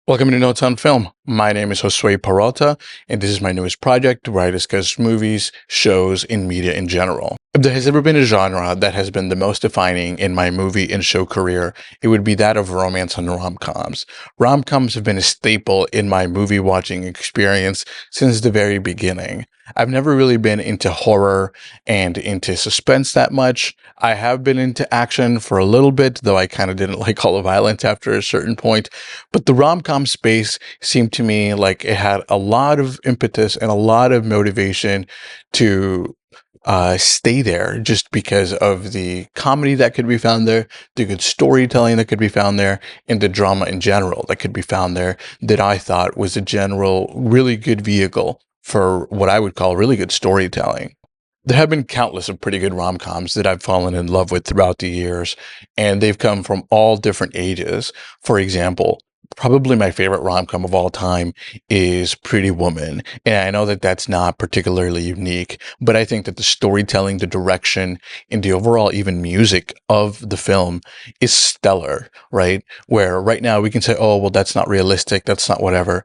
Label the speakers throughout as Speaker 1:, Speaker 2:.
Speaker 1: Welcome to Notes on Film. My name is Josue Peralta, and this is my newest project where I discuss movies, shows, and media in general. If there has ever been a genre that has been the most defining in my movie and show career, it would be that of romance and rom-coms. Rom-coms have been a staple in my movie watching experience since the very beginning. I've never really been into horror and into suspense that much. I have been into action for a little bit, though I kind of didn't like all the violence after a certain point. But the rom-com space seemed to me like it had a lot of impetus and a lot of motivation to stay there just because of the comedy that could be found there, the good storytelling that could be found there, and the drama in general that could be found there that I thought was a general really good vehicle for what I would call really good storytelling. There have been countless of pretty good rom-coms that I've fallen in love with throughout the years, and they've come from all different ages. For example, probably my favorite rom-com of all time is Pretty Woman. And I know that that's not particularly unique, but I think that the storytelling, the direction, and the overall even music of the film is stellar, right? Where right now we can say, oh, well, that's not realistic. That's not whatever.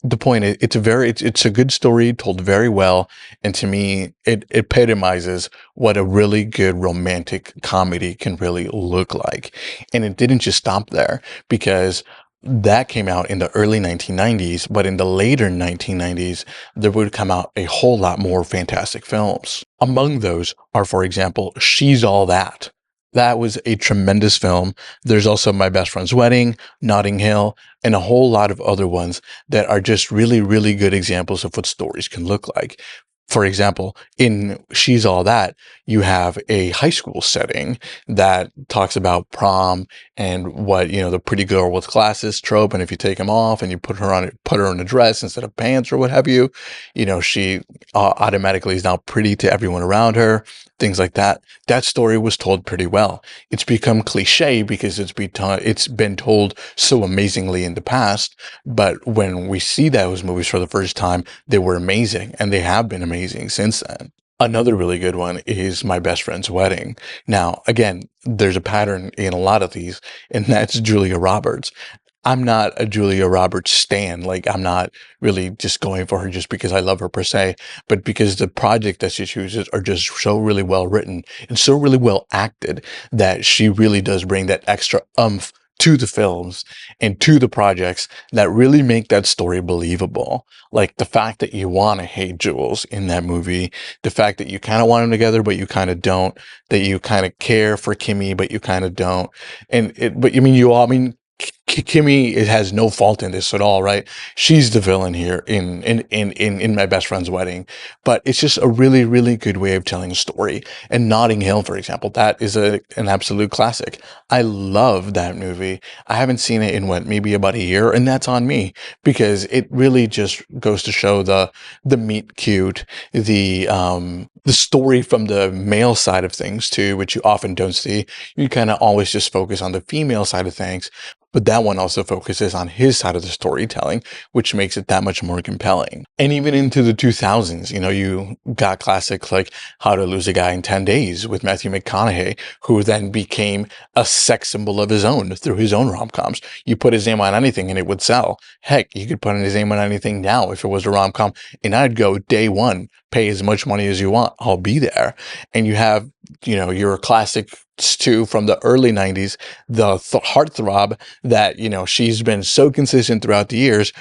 Speaker 1: The point is, it's a good story told very well, and to me, it epitomizes what a really good romantic comedy can really look like. And it didn't just stop there because that came out in the early 1990s, but in the later 1990s, there would come out a whole lot more fantastic films. Among those are, for example, She's All That. That was a tremendous film. There's also My Best Friend's Wedding, Notting Hill, and a whole lot of other ones that are just really, really good examples of what stories can look like. For example, in She's All That, you have a high school setting that talks about prom and what, the pretty girl with glasses trope. And if you take them off and you put her in a dress instead of pants or what have you, she automatically is now pretty to everyone around her, things like that. That story was told pretty well. It's become cliche because it's been told so amazingly in the past. But when we see those movies for the first time, they were amazing, and they have been amazing since then. Another really good one is My Best Friend's Wedding. Now, again, there's a pattern in a lot of these, and that's Julia Roberts. I'm not a Julia Roberts stan. Like, I'm not really just going for her just because I love her per se, but because the project that she chooses are just so really well written and so really well acted that she really does bring that extra umph to the films and to the projects that really make that story believable. Like the fact that you want to hate Jules in that movie, the fact that you kind of want them together, but you kind of don't, that you kind of care for Kimmy, but you kind of don't. Kimmy, it has no fault in this at all, right? She's the villain here in My Best Friend's Wedding, but it's just a really, really good way of telling a story. And Notting Hill, for example, that is an absolute classic. I love that movie. I haven't seen it in maybe about a year, and that's on me because it really just goes to show the meet cute, the story from the male side of things too, which you often don't see. You kind of always just focus on the female side of things. But that one also focuses on his side of the storytelling, which makes it that much more compelling. And even into the 2000s, you got classics like How to Lose a Guy in 10 Days with Matthew McConaughey, who then became a sex symbol of his own through his own rom-coms. You put his name on anything and it would sell. Heck, you could put his name on anything now if it was a rom-com, and I'd go day one, pay as much money as you want. I'll be there. And you have, your classic too from the early 90s, the heartthrob that she's been so consistent throughout the years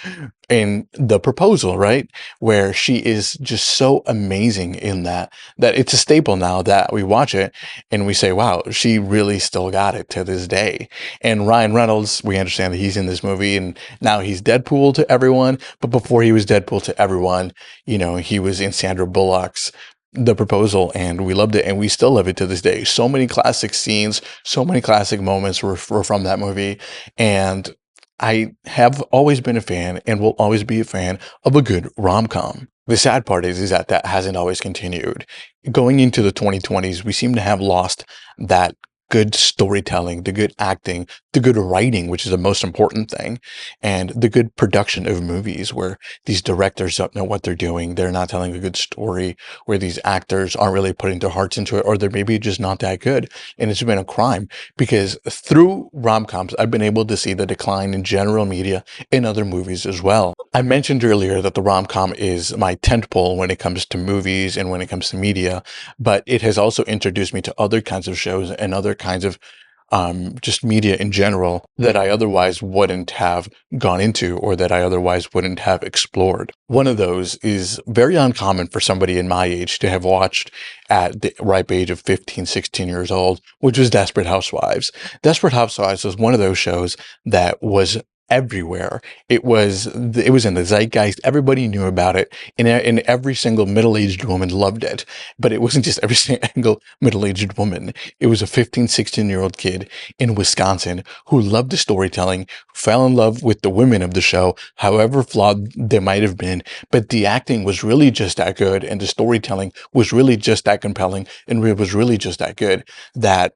Speaker 1: in The Proposal, right, where she is just so amazing in that it's a staple now that we watch it and we say, wow, she really still got it to this day. And Ryan Reynolds, we understand that he's in this movie and now he's Deadpool to everyone, but before he was Deadpool to everyone, he was in Sandra Bullock's The Proposal, and we loved it, and we still love it to this day. So many classic scenes, so many classic moments were from that movie, and I have always been a fan and will always be a fan of a good rom-com. The sad part is that hasn't always continued. Going into the 2020s, we seem to have lost that good storytelling, the good acting, the good writing, which is the most important thing, and the good production of movies where these directors don't know what they're doing. They're not telling a good story, where these actors aren't really putting their hearts into it, or they're maybe just not that good. And it's been a crime because through rom-coms, I've been able to see the decline in general media in other movies as well. I mentioned earlier that the rom-com is my tentpole when it comes to movies and when it comes to media, but it has also introduced me to other kinds of shows and other kinds of just media in general that I otherwise wouldn't have gone into or that I otherwise wouldn't have explored. One of those is very uncommon for somebody in my age to have watched at the ripe age of 15, 16 years old, which was Desperate Housewives. Desperate Housewives was one of those shows that was everywhere. It was in the zeitgeist. Everybody knew about it, and every single middle-aged woman loved it. But it wasn't just every single middle-aged woman. It was a 15, 16-year-old kid in Wisconsin who loved the storytelling, fell in love with the women of the show, however flawed they might have been. But the acting was really just that good, and the storytelling was really just that compelling, and it was really just that good that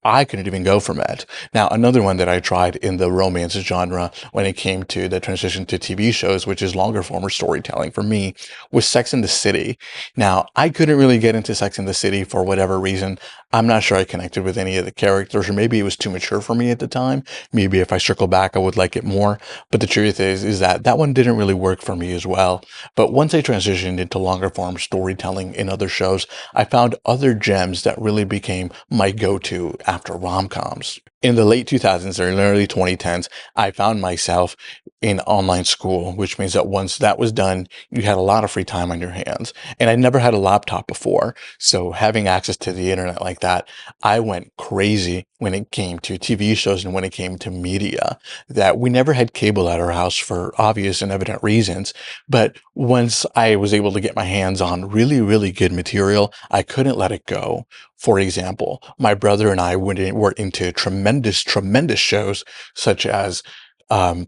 Speaker 1: I couldn't even go from it. Now, another one that I tried in the romance genre when it came to the transition to TV shows, which is longer form or storytelling for me, was Sex and the City. Now, I couldn't really get into Sex and the City for whatever reason. I'm not sure I connected with any of the characters, or maybe it was too mature for me at the time. Maybe if I circle back, I would like it more. But the truth is that that one didn't really work for me as well. But once I transitioned into longer form storytelling in other shows, I found other gems that really became my go-to after rom-coms. In the late 2000s or early 2010s, I found myself in online school, which means that once that was done, you had a lot of free time on your hands. And I never had a laptop before. So having access to the internet like that, I went crazy when it came to TV shows and when it came to media. That we never had cable at our house for obvious and evident reasons. But once I was able to get my hands on really, really good material, I couldn't let it go. For example, my brother and I were into tremendous, tremendous shows such as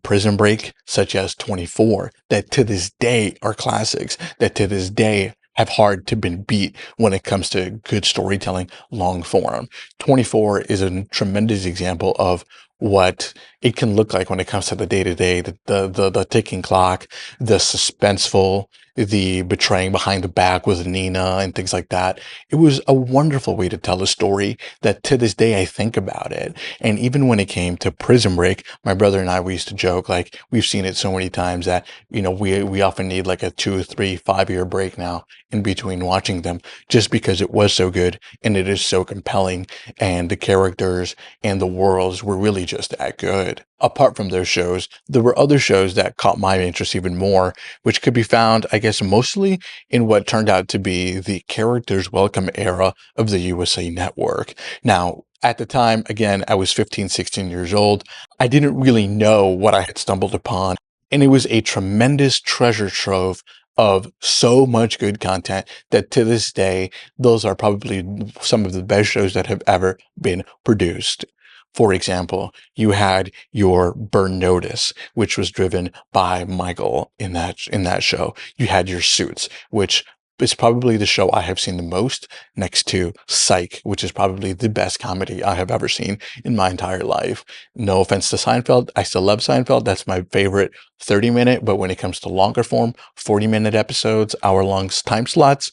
Speaker 1: Prison Break, such as 24, that to this day are classics, that to this day have hard to been beat when it comes to good storytelling, long form. 24 is a tremendous example of what it can look like when it comes to the day to day, the ticking clock, the suspenseful, the betraying behind the back with Nina and things like that. It was a wonderful way to tell a story that to this day I think about it. And even when it came to Prison Break, my brother and I, we used to joke, like, we've seen it so many times that, we often need like a 2, 3, 5 year break now in between watching them just because it was so good and it is so compelling and the characters and the worlds were really just that good. Apart from those shows, there were other shows that caught my interest even more, which could be found, I guess, mostly in what turned out to be the Characters Welcome era of the USA Network. Now, at the time, again, I was 15, 16 years old. I didn't really know what I had stumbled upon, and it was a tremendous treasure trove of so much good content that to this day, those are probably some of the best shows that have ever been produced. For example, you had your Burn Notice, which was driven by Michael in that show. You had your Suits, which is probably the show I have seen the most, next to Psych, which is probably the best comedy I have ever seen in my entire life. No offense to Seinfeld, I still love Seinfeld. That's my favorite 30-minute, but when it comes to longer form, 40-minute episodes, hour-long time slots,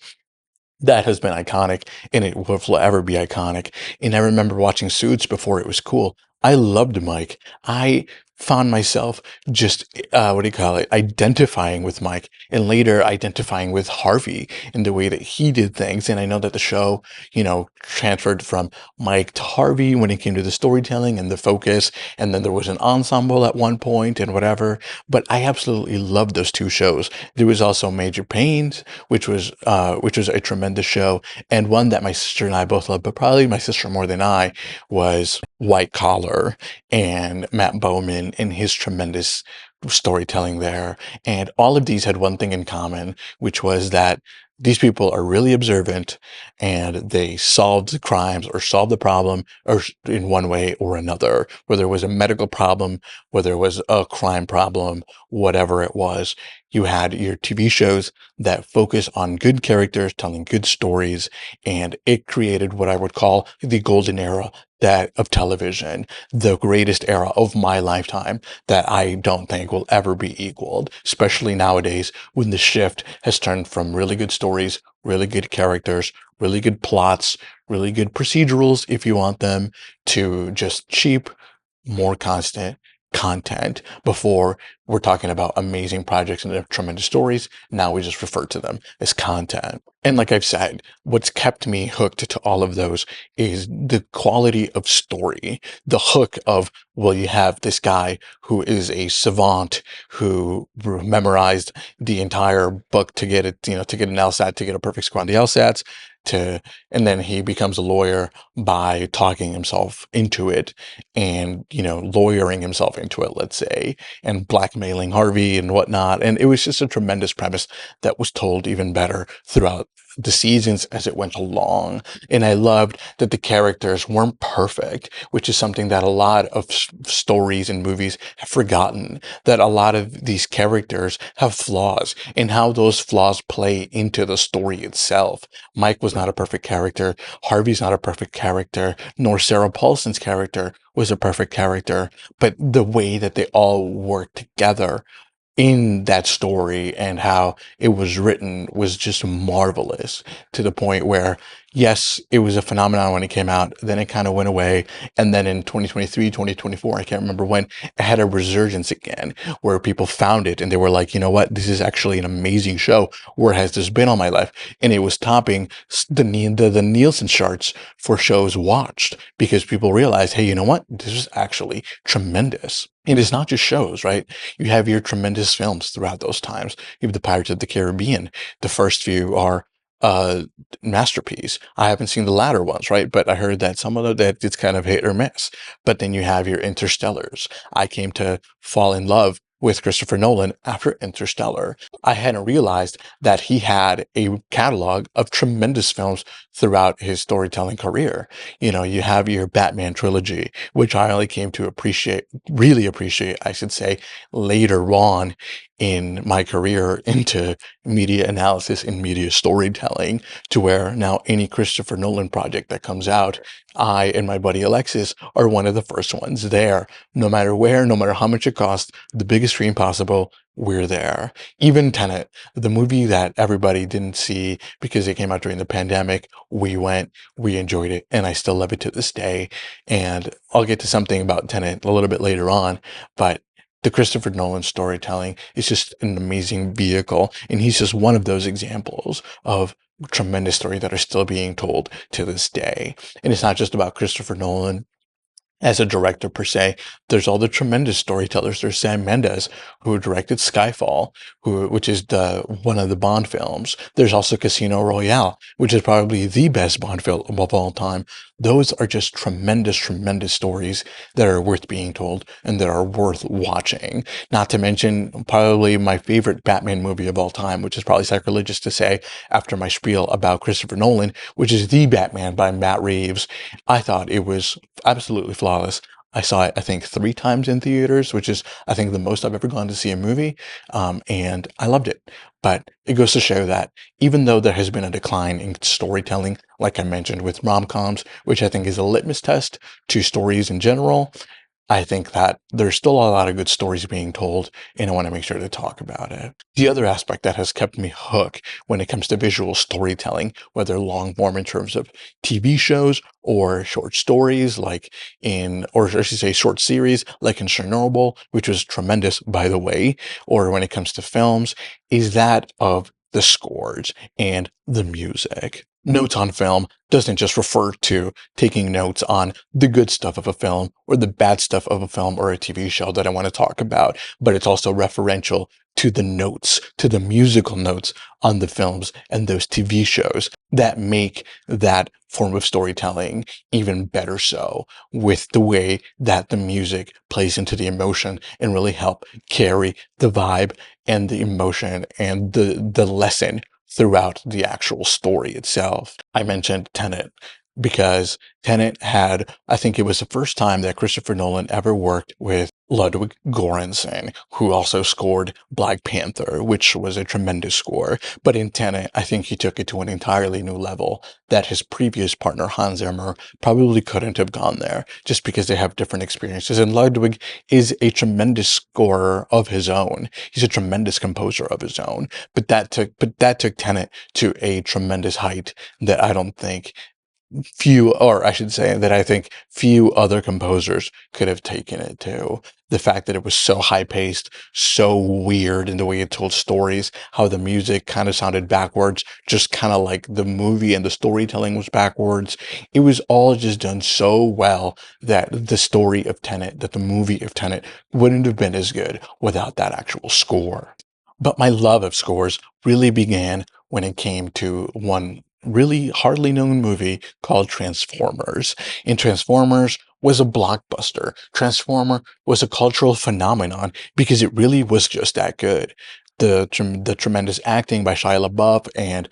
Speaker 1: that has been iconic and it will forever be iconic. And I remember watching Suits before it was cool. I loved Mike. I found myself just, what do you call it, identifying with Mike and later identifying with Harvey in the way that he did things. And I know that the show, transferred from Mike to Harvey when it came to the storytelling and the focus. And then there was an ensemble at one point and whatever. But I absolutely loved those two shows. There was also Major Pains, which was a tremendous show and one that my sister and I both loved, but probably my sister more than I, was White Collar and Matt Bowman and his tremendous storytelling there. And all of these had one thing in common, which was that these people are really observant and they solved the crimes or solved the problem or in one way or another, whether it was a medical problem, whether it was a crime problem, whatever it was. You had your TV shows that focus on good characters telling good stories, and it created what I would call the golden era that of television, the greatest era of my lifetime that I don't think will ever be equaled, especially nowadays when the shift has turned from really good stories, really good characters, really good plots, really good procedurals if you want them, to just cheap, more constant content. Before, we're talking about amazing projects and tremendous stories. Now we just refer to them as content. And like I've said, what's kept me hooked to all of those is the quality of story, the hook of, well, you have this guy who is a savant who memorized the entire book to get it, to get an LSAT, to get a perfect score on the LSATs, and then he becomes a lawyer by talking himself into it and, lawyering himself into it, let's say, and blackmailing Harvey and whatnot. And it was just a tremendous premise that was told even better throughout the seasons as it went along. And I loved that the characters weren't perfect, which is something that a lot of stories and movies have forgotten, that a lot of these characters have flaws and how those flaws play into the story itself. Mike was not a perfect character. Harvey's not a perfect character, nor Sarah Paulson's character was a perfect character, but the way that they all work together in that story and how it was written was just marvelous, to the point where, yes, it was a phenomenon when it came out, then it kind of went away. And then in 2023, 2024, I can't remember when, it had a resurgence again where people found it and they were like, you know what, this is actually an amazing show. Where has this been all my life? And it was topping the Nielsen charts for shows watched, because people realized, hey, you know what, this is actually tremendous. And it's not just shows, right? You have your tremendous films throughout those times. You have the Pirates of the Caribbean. The first few are masterpiece. I haven't seen the latter ones, right? But I heard that some of that it's kind of hit or miss. But then you have your Interstellars. I came to fall in love with Christopher Nolan after Interstellar. I hadn't realized that he had a catalog of tremendous films throughout his storytelling career. You have your Batman trilogy, which I only came to really appreciate, I should say, later on in my career into media analysis and media storytelling, to where now any Christopher Nolan project that comes out, I and my buddy Alexis are one of the first ones there. No matter where, no matter how much it costs, the biggest screen possible, we're there. Even Tenet, the movie that everybody didn't see because it came out during the pandemic, we went, we enjoyed it, and I still love it to this day. And I'll get to something about Tenet a little bit later on, but the Christopher Nolan storytelling is just an amazing vehicle. And he's just one of those examples of tremendous story that are still being told to this day. And it's not just about Christopher Nolan as a director per se. There's all the tremendous storytellers. There's Sam Mendes, who directed Skyfall, which is one of the Bond films. There's also Casino Royale, which is probably the best Bond film of all time. Those are just tremendous, tremendous stories that are worth being told and that are worth watching. Not to mention probably my favorite Batman movie of all time, which is probably sacrilegious to say after my spiel about Christopher Nolan, which is The Batman by Matt Reeves. I thought it was absolutely flawless. I saw it, I think, 3 times in theaters, which is, I think, the most I've ever gone to see a movie. And I loved it. But it goes to show that even though there has been a decline in storytelling, like I mentioned with rom-coms, which I think is a litmus test to stories in general, I think that there's still a lot of good stories being told, and I want to make sure to talk about it. The other aspect that has kept me hooked when it comes to visual storytelling, whether long form in terms of TV shows or short stories, or I should say short series, like in Chernobyl, which was tremendous, by the way, or when it comes to films, is that of the scores and the music. Notes on film doesn't just refer to taking notes on the good stuff of a film or the bad stuff of a film or a TV show that I want to talk about, but it's also referential to the notes, to the musical notes on the films and those TV shows that make that form of storytelling even better so, with the way that the music plays into the emotion and really help carry the vibe and the emotion and the lesson throughout the actual story itself. I mentioned Tenet because Tenet had, I think it was the first time that Christopher Nolan ever worked with Ludwig Göransson, who also scored Black Panther, which was a tremendous score. But in Tenet, I think he took it to an entirely new level that his previous partner, Hans Zimmer, probably couldn't have gone there, just because they have different experiences. And Ludwig is a tremendous scorer of his own. He's a tremendous composer of his own. But that took Tenet to a tremendous height that I don't think few, or I should say that I think few other composers could have taken it to. The fact that it was so high paced, so weird in the way it told stories, how the music kind of sounded backwards, just kind of like the movie and the storytelling was backwards. It was all just done so well that the story of Tenet, that the movie of Tenet wouldn't have been as good without that actual score. But my love of scores really began when it came to one really hardly known movie called Transformers. And Transformers was a blockbuster. Transformer was a cultural phenomenon because it really was just that good. The tremendous acting by Shia LaBeouf and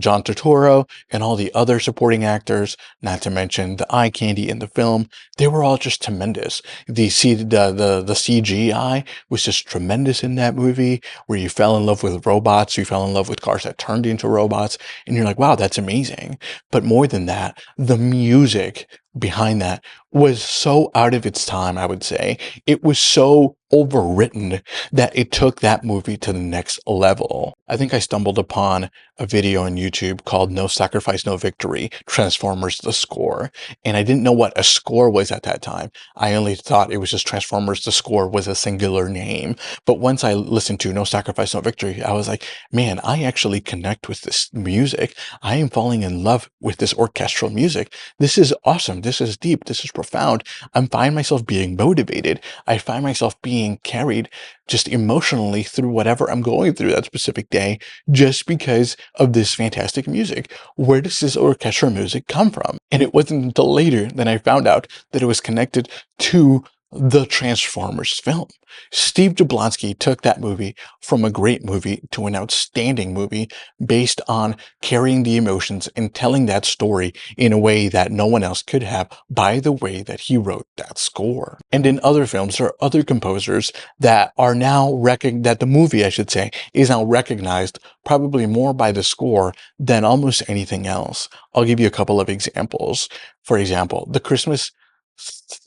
Speaker 1: John Turturro and all the other supporting actors, not to mention the eye candy in the film, they were all just tremendous. The CGI was just tremendous in that movie, where you fell in love with robots, you fell in love with cars that turned into robots, and you're like, wow, that's amazing. But more than that, the music behind that was so out of its time, I would say. It was so overwritten that it took that movie to the next level. I think I stumbled upon a video on YouTube called No Sacrifice, No Victory, Transformers the Score. And I didn't know what a score was at that time. I only thought it was just Transformers the Score was a singular name. But once I listened to No Sacrifice, No Victory, I was like, man, I actually connect with this music. I am falling in love with this orchestral music. This is awesome. This is deep. This is profound. I find myself being motivated. I find myself being carried just emotionally through whatever I'm going through that specific day just because of this fantastic music. Where does this orchestral music come from? And it wasn't until later that I found out that it was connected to the Transformers film. Steve Jablonsky took that movie from a great movie to an outstanding movie based on carrying the emotions and telling that story in a way that no one else could have by the way that he wrote that score. And in other films, there are other composers that are now that the movie, I should say, is now recognized probably more by the score than almost anything else. I'll give you a couple of examples. For example,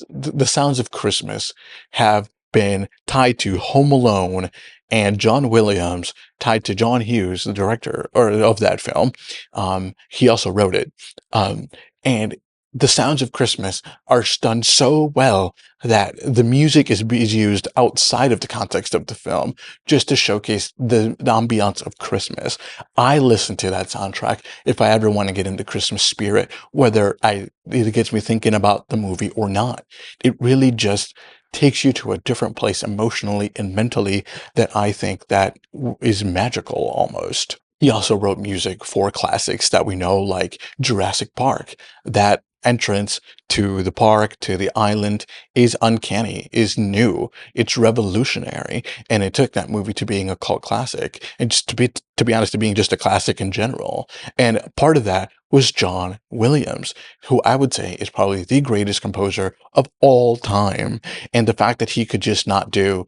Speaker 1: the sounds of Christmas have been tied to Home Alone, and John Williams tied to John Hughes, the director of that film. He also wrote it. And the sounds of Christmas are done so well that the music is used outside of the context of the film just to showcase the ambiance of Christmas. I listen to that soundtrack if I ever want to get into Christmas spirit, whether it gets me thinking about the movie or not. It really just takes you to a different place emotionally and mentally that I think that is magical almost. He also wrote music for classics that we know, like Jurassic Park. That entrance to the park, to the island, is uncanny, is new, it's revolutionary, and it took that movie to being a cult classic, and just to be honest, to being just a classic in general. And part of that was John Williams, who I would say is probably the greatest composer of all time. And the fact that he could just not do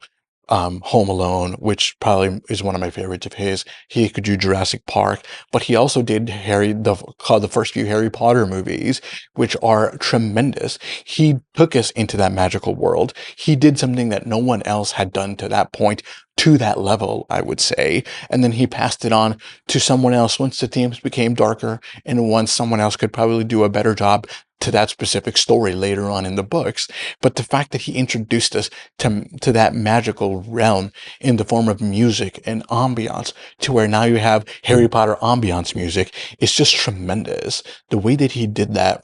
Speaker 1: Home Alone, which probably is one of my favorites of his. He could do Jurassic Park, but he also did the first few Harry Potter movies, which are tremendous. He took us into that magical world. He did something that no one else had done to that point, to that level, I would say. And then he passed it on to someone else once the themes became darker and once someone else could probably do a better job to that specific story later on in the books. But the fact that he introduced us to that magical realm in the form of music and ambiance, to where now you have Harry Potter ambiance music, is just tremendous. The way that he did that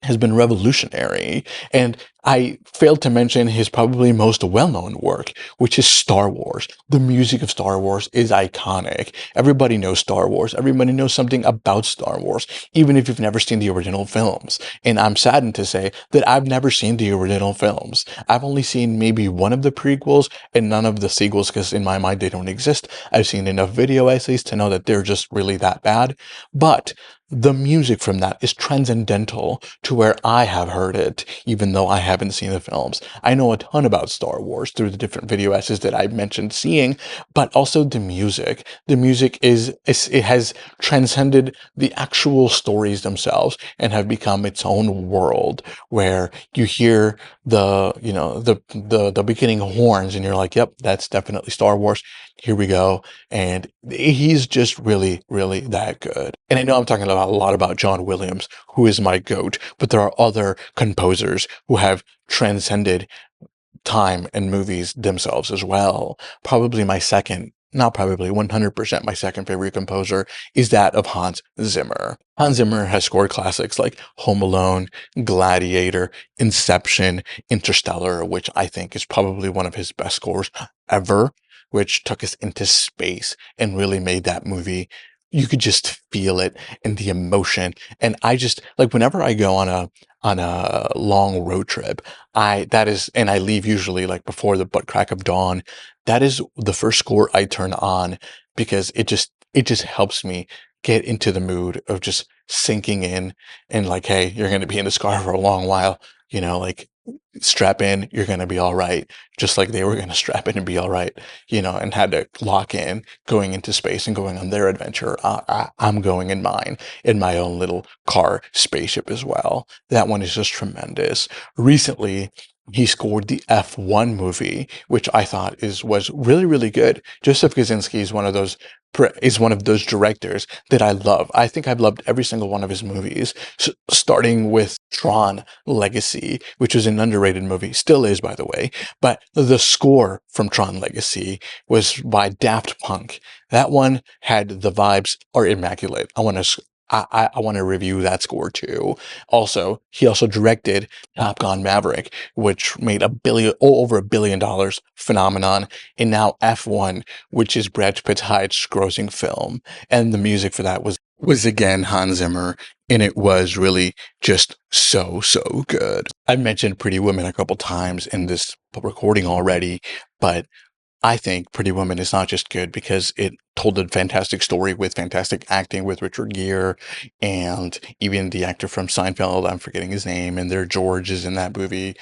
Speaker 1: has been revolutionary. And I failed to mention his probably most well-known work, which is Star Wars. The music of Star Wars is iconic. Everybody knows Star Wars. Everybody knows something about Star Wars, even if you've never seen the original films. And I'm saddened to say that I've never seen the original films. I've only seen maybe one of the prequels and none of the sequels, because in my mind they don't exist. I've seen enough video essays to know that they're just really that bad. But the music from that is transcendental to where I have heard it, even though I haven't seen the films. I know a ton about Star Wars through the different video essays that I've mentioned seeing, but also the music. The music it has transcended the actual stories themselves and have become its own world where you hear the beginning horns and you're like, yep, that's definitely Star Wars. Here we go. And he's just really, really that good. And I know I'm talking a lot about John Williams, who is my goat, but there are other composers who have transcended time and movies themselves as well. Probably my second, not probably, 100% my second favorite composer is that of Hans Zimmer. Hans Zimmer has scored classics like Home Alone, Gladiator, Inception, Interstellar, which I think is probably one of his best scores ever, which took us into space and really made that movie. You could just feel it and the emotion. And I just like whenever I go on a long road trip, and I leave usually like before the butt crack of dawn. That is the first score I turn on because it just helps me get into the mood of just sinking in and like, hey, you're going to be in this car for a long while, like strap in, you're going to be all right. Just like they were going to strap in and be all right, and had to lock in going into space and going on their adventure. I'm going in my own little car spaceship as well. That one is just tremendous. Recently, he scored the F1 movie, which I thought was really, really good. Joseph Kosinski is one of those directors that I love. I think I've loved every single one of his movies, starting with Tron Legacy, which was an underrated movie, still is, by the way. But the score from Tron Legacy was by Daft Punk. That one had the vibes are immaculate. I want to review that score too. Also, he also directed Top Gun Maverick, which made over $1 billion phenomenon, and now F1, which is Brad Pitt's highest grossing film. And the music for that was again Hans Zimmer, and it was really just so good. I've mentioned Pretty Woman a couple times in this recording already, but I think Pretty Woman is not just good because it told a fantastic story with fantastic acting with Richard Gere and even the actor from Seinfeld, I'm forgetting his name, and their George is in that movie,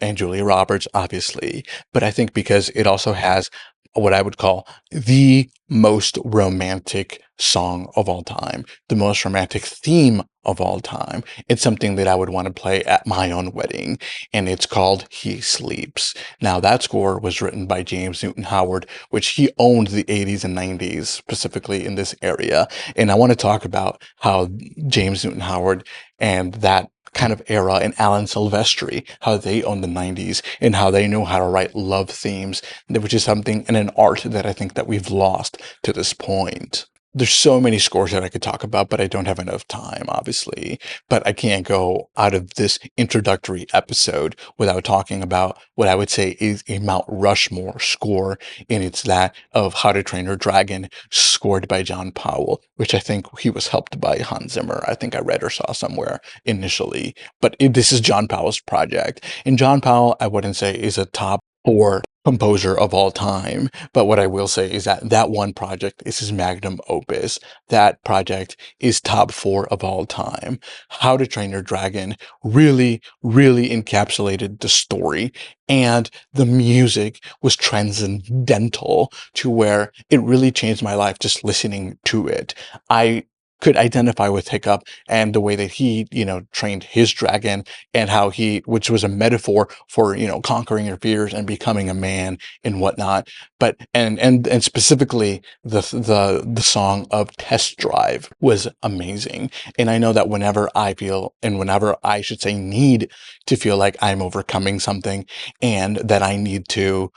Speaker 1: and Julia Roberts, obviously. But I think because it also has what I would call the most romantic song of all time, the most romantic theme of all time. It's something that I would want to play at my own wedding, and it's called He Sleeps. Now, that score was written by James Newton Howard, which he owned the 80s and 90s, specifically in this area. And I want to talk about how James Newton Howard and that kind of era and Alan Silvestri, how they own the 90s and how they know how to write love themes, which is something in an art that I think that we've lost to this point. There's so many scores that I could talk about, but I don't have enough time, obviously. But I can't go out of this introductory episode without talking about what I would say is a Mount Rushmore score, and it's that of How to Train Your Dragon, scored by John Powell, which I think he was helped by Hans Zimmer. I think I read or saw somewhere initially. But this is John Powell's project. And John Powell, I wouldn't say is a top four composer of all time. But what I will say is that that one project is his magnum opus. That project is top four of all time. How to Train Your Dragon really, really encapsulated the story, and the music was transcendental to where it really changed my life just listening to it. I could identify with Hiccup and the way that he, trained his dragon, and how which was a metaphor for, conquering your fears and becoming a man and whatnot. But, and specifically the song of Test Drive was amazing. And I know that whenever I should say need to feel like I'm overcoming something and that I need to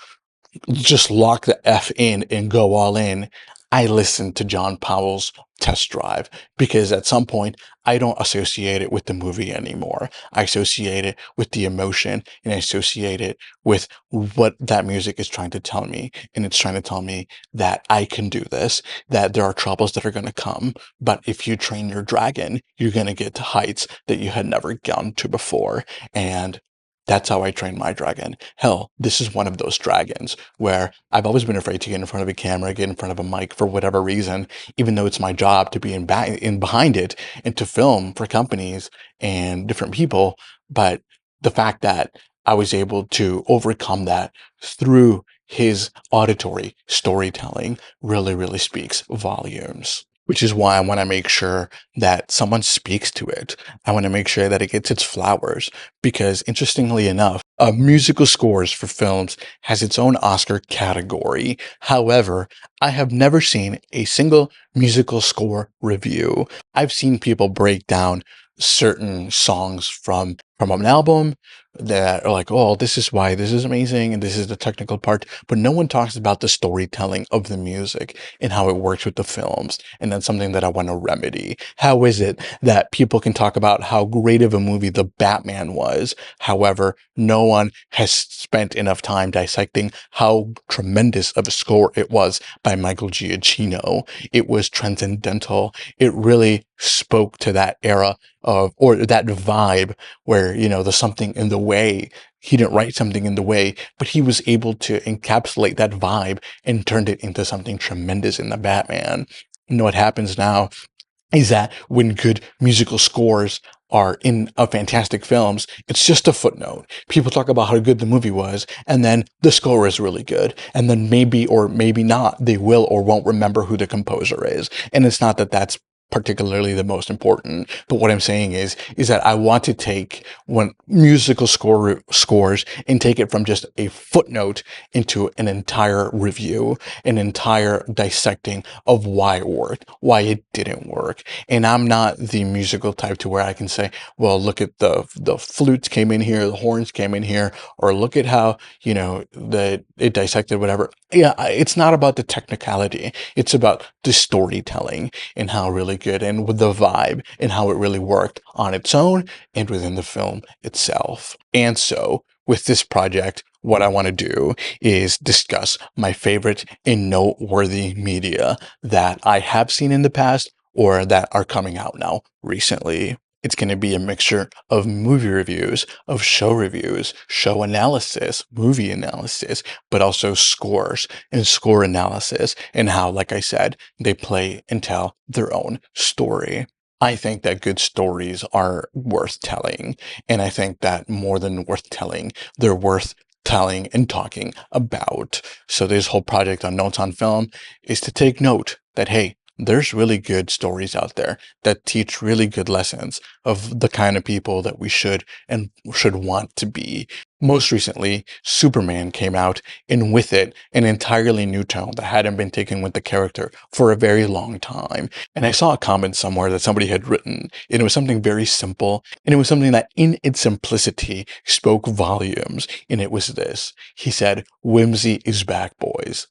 Speaker 1: just lock the F in and go all in, I listen to John Powell's Test Drive, because at some point I don't associate it with the movie anymore. I associate it with the emotion, and I associate it with what that music is trying to tell me. And it's trying to tell me that I can do this, that there are troubles that are going to come, but if you train your dragon, you're going to get to heights that you had never gone to before. And That's how I trained my dragon. Hell, this is one of those dragons where I've always been afraid to get in front of a camera, get in front of a mic for whatever reason, even though it's my job to be in behind it and to film for companies and different people. But the fact that I was able to overcome that through his auditory storytelling really, really speaks volumes. Which is why I want to make sure that someone speaks to it. I want to make sure that it gets its flowers because interestingly enough, musical scores for films has its own Oscar category. However, I have never seen a single musical score review. I've seen people break down certain songs from an album that are like, oh, this is why this is amazing and this is the technical part, but no one talks about the storytelling of the music and how it works with the films. And that's something that I want to remedy. How is it that people can talk about how great of a movie The Batman was? However, no one has spent enough time dissecting how tremendous of a score it was by Michael Giacchino. It was transcendental. It really spoke to that era of, or that vibe where, there's something in the way. He didn't write something in the way, but he was able to encapsulate that vibe and turned it into something tremendous in the Batman. What happens now is that when good musical scores are in a fantastic films, it's just a footnote. People talk about how good the movie was, and then the score is really good. And then maybe or maybe not, they will or won't remember who the composer is. And it's not that that's particularly the most important, but what I'm saying is that I want to take when musical scores and take it from just a footnote into an entire review, an entire dissecting of why it worked, why it didn't work. And I'm not the musical type to where I can say, well, look at the flutes came in here, the horns came in here, or look at how, that it dissected whatever. Yeah, it's not about the technicality. It's about the storytelling and how really good and with the vibe and how it really worked on its own and within the film itself. And so with this project, what I want to do is discuss my favorite and noteworthy media that I have seen in the past or that are coming out now recently. It's going to be a mixture of movie reviews, of show analysis, movie analysis, but also scores and score analysis and how, like I said, they play and tell their own story. I think that good stories are worth telling. And I think that more than worth telling, they're worth telling and talking about. So this whole project on Notes on Film is to take note that, hey, there's really good stories out there that teach really good lessons of the kind of people that we should and should want to be. Most recently, Superman came out, and with it, an entirely new tone that hadn't been taken with the character for a very long time. And I saw a comment somewhere that somebody had written, and it was something very simple, and it was something that in its simplicity spoke volumes, and it was this. He said, "Whimsy is back, boys."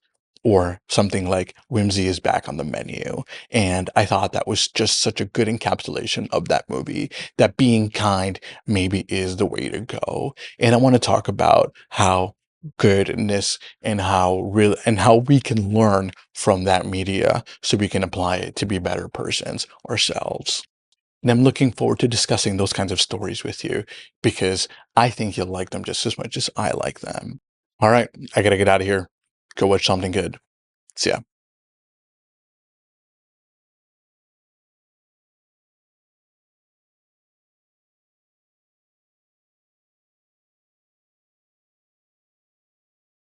Speaker 1: Or something like whimsy is back on the menu. And I thought that was just such a good encapsulation of that movie, that being kind maybe is the way to go. And I want to talk about how goodness and how we can learn from that media so we can apply it to be better persons ourselves. And I'm looking forward to discussing those kinds of stories with you because I think you'll like them just as much as I like them. All right, I gotta get out of here. Go watch something good. See ya.